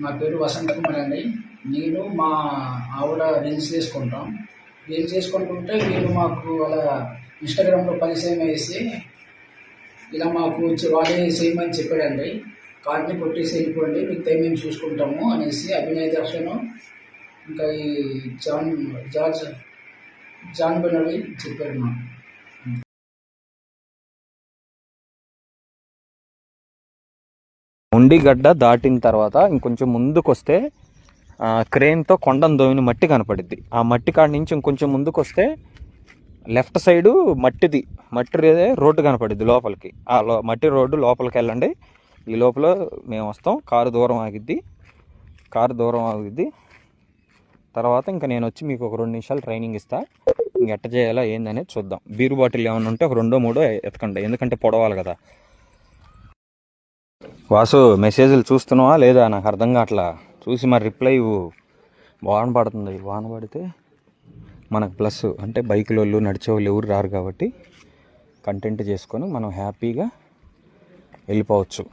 నా పేరు వసంత్ కుమార్ అండి. నేను మా ఆవిడ రీల్స్ చేసుకుంటాం. రీల్స్ చేసుకుంటుంటే వీళ్ళు మాకు అలా ఇన్స్టాగ్రామ్లో పరిచయం వేసి ఇలా మాకు వాళ్ళే చేయమని చెప్పాడండి. కార్డ్ని కొట్టేసి వెళ్ళిపోండి, మిగతా మేము చూసుకుంటాము అనేసి అభినయ్ దర్శన్ ఇంకా ఈ జాన్ బెనవి చెప్పారు మాకు. ఉండిగడ్డ దాటిన తర్వాత ఇంకొంచెం ముందుకు వస్తే క్రెయిన్తో కొండను దోవిన మట్టి కనపడిద్ది. ఆ మట్టి కాడ నుంచి ఇంకొంచెం ముందుకు వస్తే లెఫ్ట్ సైడు మట్టి రోడ్డు కనపడిద్ది లోపలికి. ఆ మట్టి రోడ్డు లోపలికి వెళ్ళండి. ఈ లోపల మేము వస్తాం. కారు దూరం ఆగిద్ది. తర్వాత ఇంకా నేను వచ్చి మీకు ఒక 2 నిమిషాలు ట్రైనింగ్ ఇస్తా. ఇంక ఎట్ట చేయాలా ఏందనేది చూద్దాం. బీరు బాటిల్ ఏమైనా ఉంటే ఒక 2 3 ఎతకండి, ఎందుకంటే పొడవాలి కదా. వాసు, మెసేజ్లు చూస్తున్నావా లేదా? నాకు అర్థం కావట్లా. చూసి మరి రిప్లై ఇవ్వు. వాన పడుతుంది. వాన పడితే మనకు ప్లస్, అంటే బైకుల వాళ్ళు నడిచే వాళ్ళు ఎవరు రారు కాబట్టి కంటెంట్ చేసుకొని మనం హ్యాపీగా వెళ్ళిపోవచ్చు.